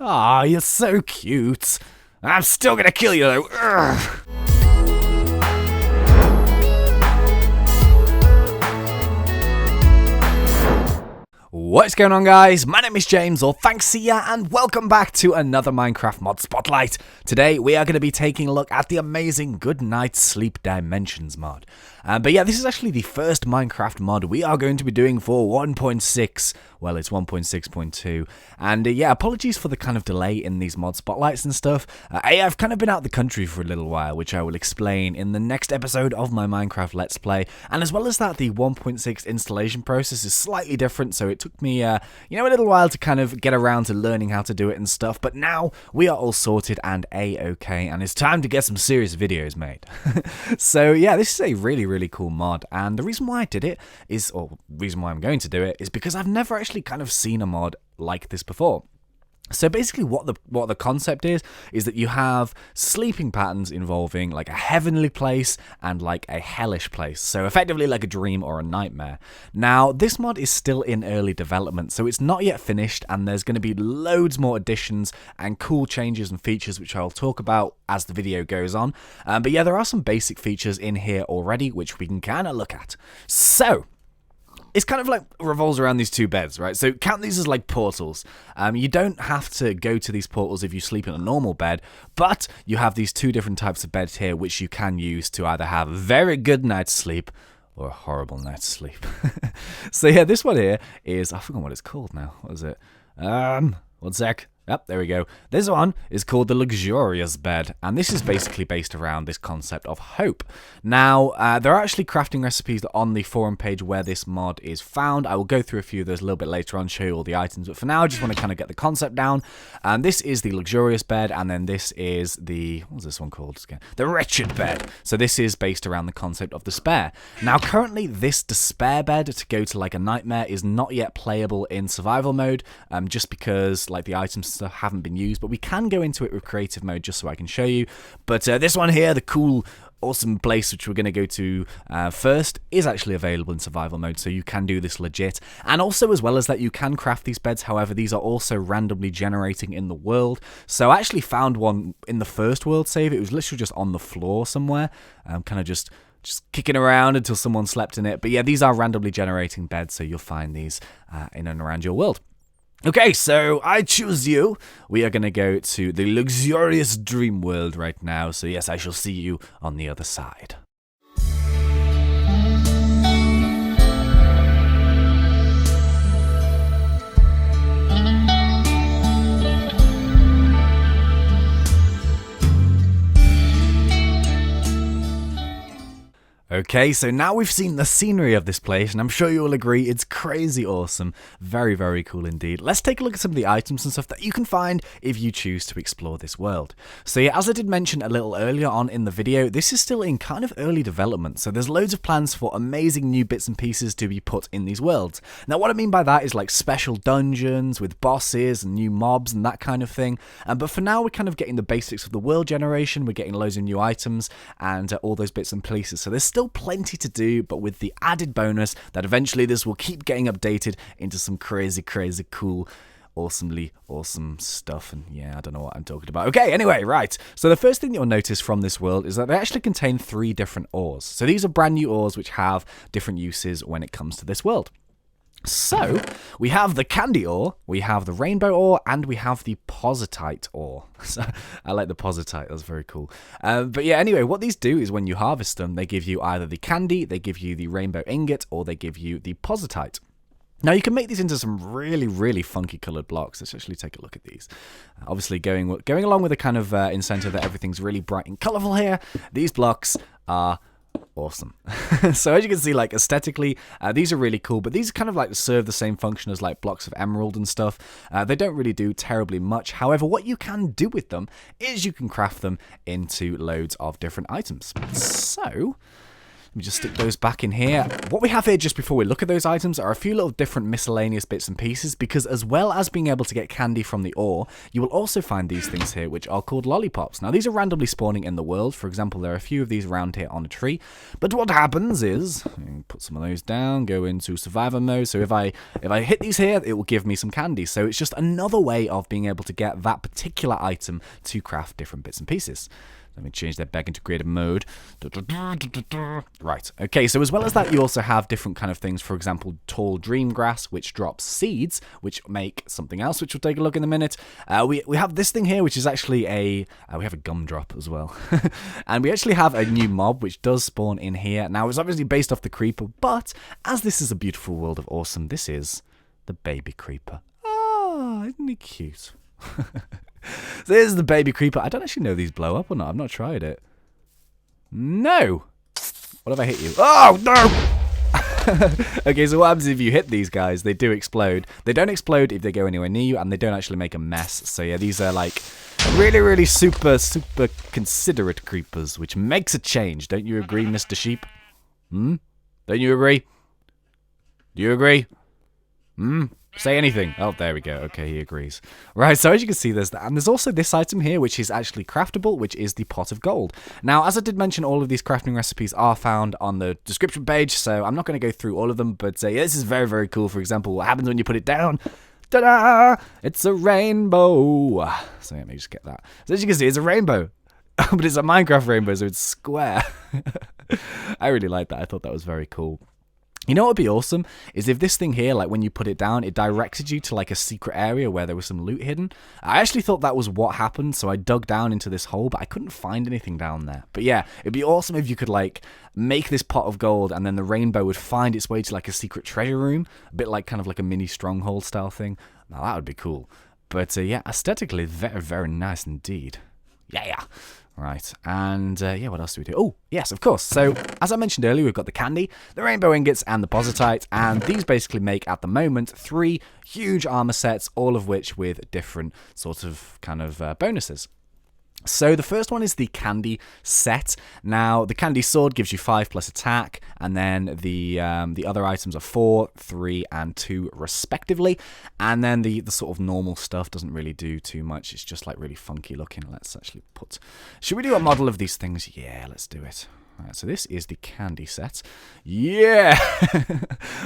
Aw, you're so cute. I'm still gonna kill you though. Urgh. What's going on, guys? My name is James, or ThnxCya, and welcome back to another Minecraft mod spotlight. Today we are going to be taking a look at the amazing Good Night Sleep Dimensions mod. But yeah, this is actually the first Minecraft mod we are going to be doing for 1.6. Well, it's 1.6.2. And yeah, apologies for the kind of delay in these mod spotlights and stuff. I've kind of been out of the country for a little while, which I will explain in the next episode of my Minecraft Let's Play. And as well as that, the 1.6 installation process is slightly different, so it took me, a little while to kind of get around to learning how to do it and stuff. But now we are all sorted and A-okay, and it's time to get some serious videos made. So yeah, this is a really cool mod, and the reason why I did it is, or the reason why I'm going to do it, is because I've never actually kind of seen a mod like this before. So basically what the concept is that you have sleeping patterns involving like a heavenly place and like a hellish place. So effectively like a dream or a nightmare. Now this mod is still in early development, so it's not yet finished, and there's going to be loads more additions and cool changes and features which I'll talk about as the video goes on. But yeah, there are some basic features in here already which we can kind of look at. So it's kind of like revolves around these two beds, right? So count these as like portals. You don't have to go to these portals if you sleep in a normal bed, but you have these two different types of beds here which you can use to either have a very good night's sleep or a horrible night's sleep. So yeah, this one here is, I forgot what it's called now. What is it? One sec. Yep, there we go. This one is called the Luxurious Bed, and this is basically based around this concept of hope. Now, there are actually crafting recipes on the forum page where this mod is found. I will go through a few of those a little bit later on, show you all the items, but for now, I just want to kind of get the concept down. And this is the Luxurious Bed, and then this is the, what's this one called again? The Wretched Bed. So this is based around the concept of despair. Now, currently, this despair bed to go to like a nightmare is not yet playable in survival mode, just because like the items stuff haven't been used, but we can go into it with creative mode just so I can show you. But this one here, the cool awesome place which we're going to go to first, is actually available in survival mode, so you can do this legit. And also, as well as that, you can craft these beds. However, these are also randomly generating in the world. So I actually found one in the first world save. It was literally just on the floor somewhere, kind of just kicking around until someone slept in it. But yeah, these are randomly generating beds, so you'll find these in and around your world. Okay, so I choose you. We are going to go to the luxurious dream world right now. So yes, I shall see you on the other side. Okay, so now we've seen the scenery of this place, and I'm sure you will agree it's crazy awesome. Very cool indeed. Let's take a look at some of the items and stuff that you can find if you choose to explore this world. So yeah, as I did mention a little earlier on in the video, this is still in kind of early development, so there's loads of plans for amazing new bits and pieces to be put in these worlds. Now what I mean by that is like special dungeons with bosses and new mobs and that kind of thing. But for now, we're kind of getting the basics of the world generation, we're getting loads of new items and all those bits and pieces. So there's still plenty to do, but with the added bonus that eventually this will keep getting updated into some crazy cool, awesomely awesome stuff. And yeah, I don't know what I'm talking about. Okay, anyway, right. So the first thing that you'll notice from this world is that they actually contain 3 different ores. So these are brand new ores which have different uses when it comes to this world. So, we have the candy ore, we have the rainbow ore, and we have the positite ore. So, I like the positite, that's very cool. But yeah, anyway, what these do is when you harvest them, they give you either the candy, they give you the rainbow ingot, or they give you the positite. Now, you can make these into some really funky coloured blocks. Let's actually take a look at these. Obviously, going along with the kind of incentive that everything's really bright and colourful here, these blocks are awesome. So as you can see, like aesthetically, these are really cool, but these kind of like serve the same function as like blocks of emerald and stuff. They don't really do terribly much. However, what you can do with them is you can craft them into loads of different items. So Let me just stick those back in here. What we have here just before we look at those items are a few little different miscellaneous bits and pieces, because as well as being able to get candy from the ore, you will also find these things here which are called lollipops. Now these are randomly spawning in the world. For example, there are a few of these around here on a tree. But what happens is, put some of those down, go into survivor mode. So if I hit these here, it will give me some candy. So it's just another way of being able to get that particular item to craft different bits and pieces. Let me change that back into creative mode. Right, okay, so as well as that, you also have different kind of things. For example, tall dream grass, which drops seeds, which make something else, which we'll take a look in a minute. We have this thing here, which is actually we have a gumdrop as well. And we actually have a new mob, which does spawn in here. Now, it's obviously based off the creeper, but as this is a beautiful world of awesome, this is the baby creeper. Oh, isn't he cute? So here's the baby creeper. I don't actually know these blow up or not. I've not tried it. No! What have I hit you? Oh, no! Okay, so what happens if you hit these guys? They do explode. They don't explode if they go anywhere near you, and they don't actually make a mess. So yeah, these are like really, really super considerate creepers, which makes a change. Don't you agree, Mr. Sheep? Hmm? Don't you agree? Do you agree? Hmm? Say anything. Oh, there we go. Okay, he agrees. Right, so as you can see, there's that. And there's also this item here, which is actually craftable, which is the pot of gold. Now, as I did mention, all of these crafting recipes are found on the description page, so I'm not going to go through all of them, but yeah, this is very, very cool. For example, what happens when you put it down? Ta-da! It's a rainbow. So let me just get that. So as you can see, it's a rainbow. But it's a Minecraft rainbow, so it's square. I really like that. I thought that was very cool. You know what would be awesome is if this thing here, like when you put it down, it directed you to like a secret area where there was some loot hidden. I actually thought that was what happened, so I dug down into this hole, but I couldn't find anything down there. But yeah, it'd be awesome if you could like make this pot of gold and then the rainbow would find its way to like a secret treasure room, a bit like kind of like a mini stronghold style thing. Now that would be cool. But yeah, aesthetically very, very nice indeed. Yeah. Right, and yeah, what else do we do? Oh, yes, of course. So, as I mentioned earlier, we've got the candy, the rainbow ingots, and the positite, and these basically make, at the moment, 3 huge armor sets, all of which with different sort of kind of bonuses. So the first one is the candy set. Now, the candy sword gives you 5 plus attack, and then the other items are 4, 3, and 2 respectively. And then the sort of normal stuff doesn't really do too much. It's just like really funky looking. Let's actually put... Should we do a model of these things? Yeah, let's do it. Alright, so this is the candy set. Yeah!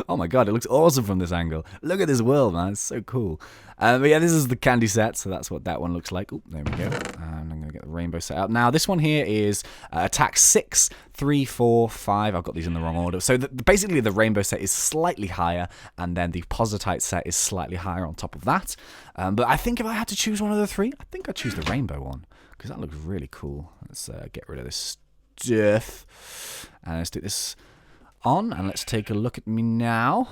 Oh my god, it looks awesome from this angle. Look at this world, man. It's so cool. But yeah, this is the candy set, so that's what that one looks like. Oh, there we go. And I'm going to get the rainbow set up. Now, this one here is attack 6, 3, 4, 5. I've got these in the wrong order. So basically, the rainbow set is slightly higher, and then the positite set is slightly higher on top of that. But I think if I had to choose one of the 3, I think I'd choose the rainbow one, because that looks really cool. Let's get rid of this stuff. And let's do this on, and let's take a look at me now.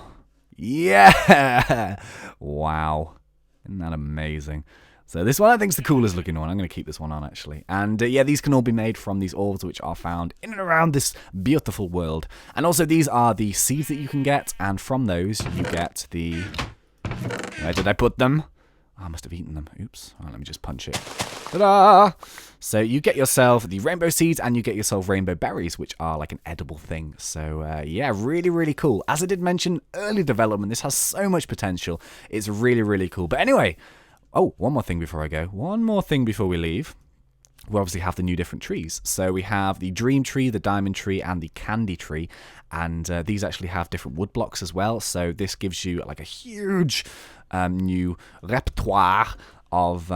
Yeah! Wow. Isn't that amazing? So this one I think is the coolest looking one. I'm going to keep this one on, actually. And yeah, these can all be made from these orbs, which are found in and around this beautiful world. And also, these are the seeds that you can get, and from those, you get the... Where did I put them? Oh, I must have eaten them. Oops. Right, let me just punch it. Ta-da! So you get yourself the rainbow seeds, and you get yourself rainbow berries, which are like an edible thing. So yeah, really, really cool. As I did mention, early development. This has so much potential. It's really, really cool. But anyway, oh, one more thing before I go. One more thing before we leave. We obviously have the new different trees. So we have the dream tree, the diamond tree, and the candy tree. And these actually have different wood blocks as well. So this gives you like a huge new repertoire of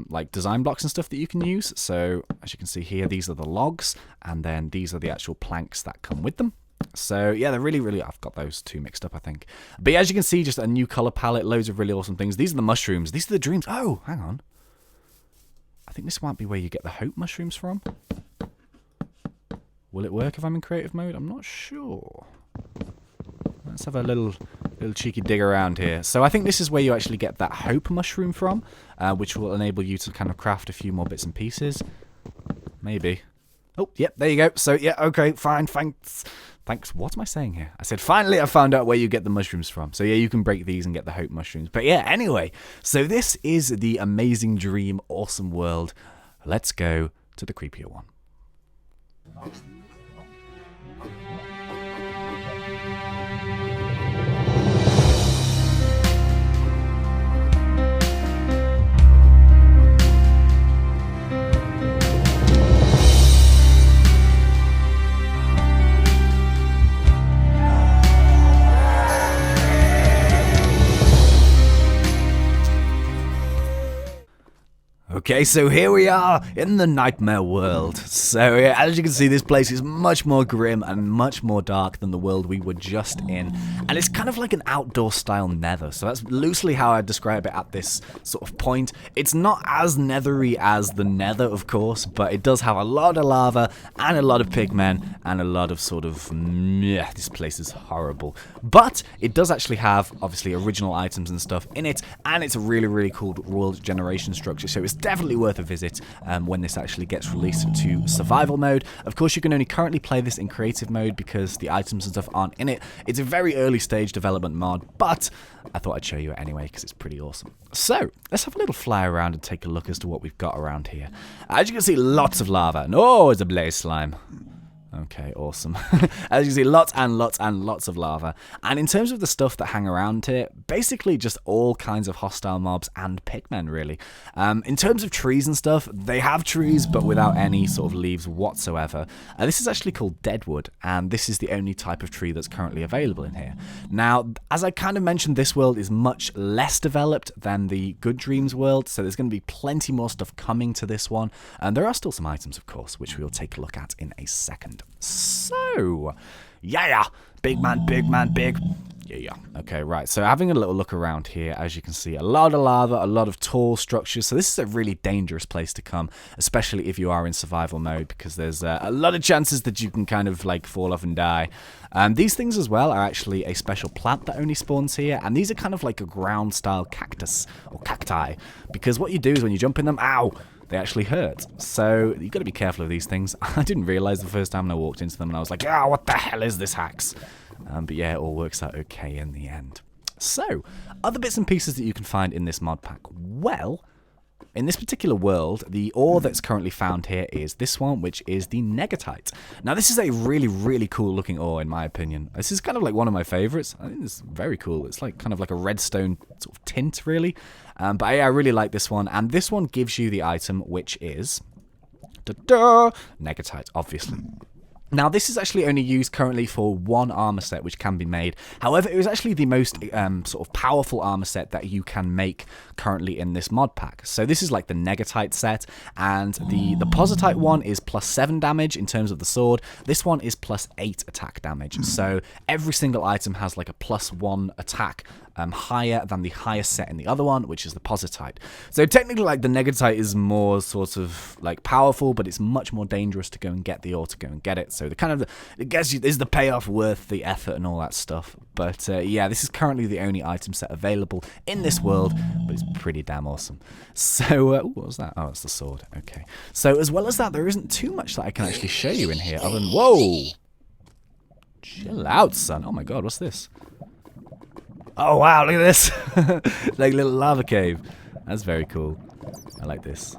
like design blocks and stuff that you can use. So as you can see here, these are the logs, and then these are the actual planks that come with them. So yeah, they're really, really... I've got those two mixed up, I think. But yeah, as you can see, just a new color palette, loads of really awesome things. These are the mushrooms. These are the dreams. Oh, hang on. I think this might be where you get the hope mushrooms from. Will it work if I'm in creative mode? I'm not sure. Let's have a little cheeky dig around here. So I think this is where you actually get that hope mushroom from, which will enable you to kind of craft a few more bits and pieces. Maybe. Oh, yep, there you go. So yeah, okay, fine, thanks. Thanks. What am I saying here? I said, finally, I found out where you get the mushrooms from. So yeah, you can break these and get the hope mushrooms. But yeah, anyway, so this is the amazing dream, awesome world. Let's go to the creepier one. Okay, so here we are in the nightmare world. So yeah, as you can see, this place is much more grim and much more dark than the world we were just in. And it's kind of like an outdoor style nether. So that's loosely how I describe it at this sort of point. It's not as nethery as the nether, of course, but it does have a lot of lava and a lot of pigmen and a lot of sort of, yeah, this place is horrible. But it does actually have, obviously, original items and stuff in it. And it's a really, really cool world generation structure. So it's definitely worth a visit when this actually gets released to survival mode. Of course, you can only currently play this in creative mode because the items and stuff aren't in it. It's a very early stage development mod, but I thought I'd show you it anyway because it's pretty awesome. So let's have a little fly around and take a look as to what we've got around here. As you can see, lots of lava. And oh, it's a blaze slime. Okay, awesome. As you see, lots and lots and lots of lava. And in terms of the stuff that hang around here, basically just all kinds of hostile mobs and pigmen, really. In terms of trees and stuff, they have trees, but without any sort of leaves whatsoever. This is actually called deadwood, and this is the only type of tree that's currently available in here. Now, as I kind of mentioned, this world is much less developed than the Good Dreams world, so there's going to be plenty more stuff coming to this one. And there are still some items, of course, which we'll take a look at in a second. So, yeah, big man, big. Yeah. Okay, right. So having a little look around here, as you can see, a lot of lava, a lot of tall structures. So this is a really dangerous place to come, especially if you are in survival mode, because there's a lot of chances that you can kind of like fall off and die. These things as well are actually a special plant that only spawns here, and these are kind of like a ground style cactus or cacti, because what you do is when you jump in them, ow, they actually hurt. So you've got to be careful of these things. I didn't realize the first time when I walked into them, and I was like, ah, what the hell is this hacks? But yeah, it all works out okay in the end. So, other bits and pieces that you can find in this mod pack. Well, in this particular world, the ore that's currently found here is this one, which is the negatite. Now, this is a really, really cool looking ore, in my opinion. This is kind of like one of my favorites. I think it's very cool. It's like kind of like a redstone sort of tint, really. But yeah, I really like this one. And this one gives you the item, which is negatite, obviously. Now, this is actually only used currently for one armor set, which can be made. However, it was actually the most sort of powerful armor set that you can make currently in this mod pack. So this is like the negatite set, and the positite one is +7 damage in terms of the sword. This one is +8 attack damage. So every single item has like a +1 attack higher than the highest set in the other one, which is the positite. So technically, like, the negatite is more sort of like powerful, but it's much more dangerous to go and get the ore to go and get it. So the kind of, it gets you, is the payoff worth the effort and all that stuff? But yeah, this is currently the only item set available in this world, but it's pretty damn awesome. So ooh, what was that? Oh, it's the sword. Okay. So as well as that, there isn't too much that I can actually show you in here other than, whoa, chill out, son. Oh my god, what's this? Oh wow, look at this. Like a little lava cave. That's very cool. I like this.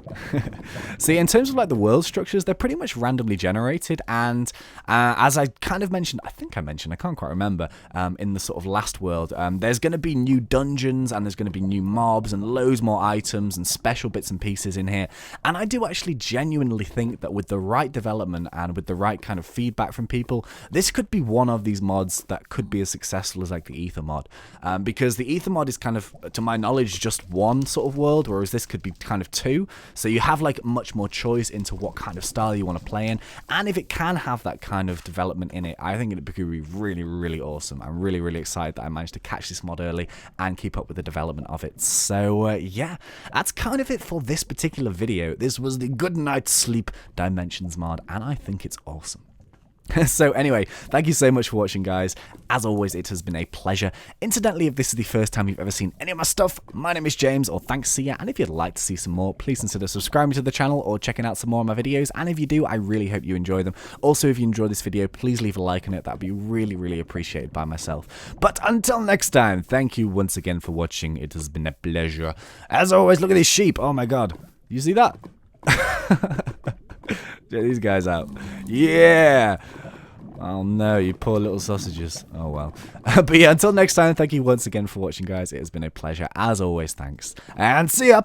See, in terms of like the world structures, they're pretty much randomly generated, and as I kind of mentioned, I can't quite remember, in the sort of last world, there's going to be new dungeons, and there's going to be new mobs, and loads more items, and special bits and pieces in here, and I do actually genuinely think that with the right development, and with the right kind of feedback from people, this could be one of these mods that could be as successful as like the Ether mod, because the Ether mod is kind of, to my knowledge, just one sort of world, whereas this could be kind of two, so you have like much more choice into what kind of style you want to play in, and if it can have that kind of development in it, I think it could be really, really awesome. I'm really, really excited that I managed to catch this mod early and keep up with the development of it. So yeah, that's kind of it for this particular video. This was the Good Night Sleep Dimensions mod, and I think it's awesome. So anyway, thank you so much for watching, guys. As always, it has been a pleasure. Incidentally, if this is the first time you've ever seen any of my stuff, my name is James, or ThnxCya, and if you'd like to see some more, please consider subscribing to the channel or checking out some more of my videos, and if you do, I really hope you enjoy them. Also, if you enjoyed this video, please leave a like on it. That would be really, really appreciated by myself. But until next time, thank you once again for watching. It has been a pleasure. As always, look at these sheep. Oh my god. You see that? Check these guys out. Yeah! Oh no, you poor little sausages. Oh well. But yeah, until next time, thank you once again for watching, guys. It has been a pleasure. As always, thanks. And see ya!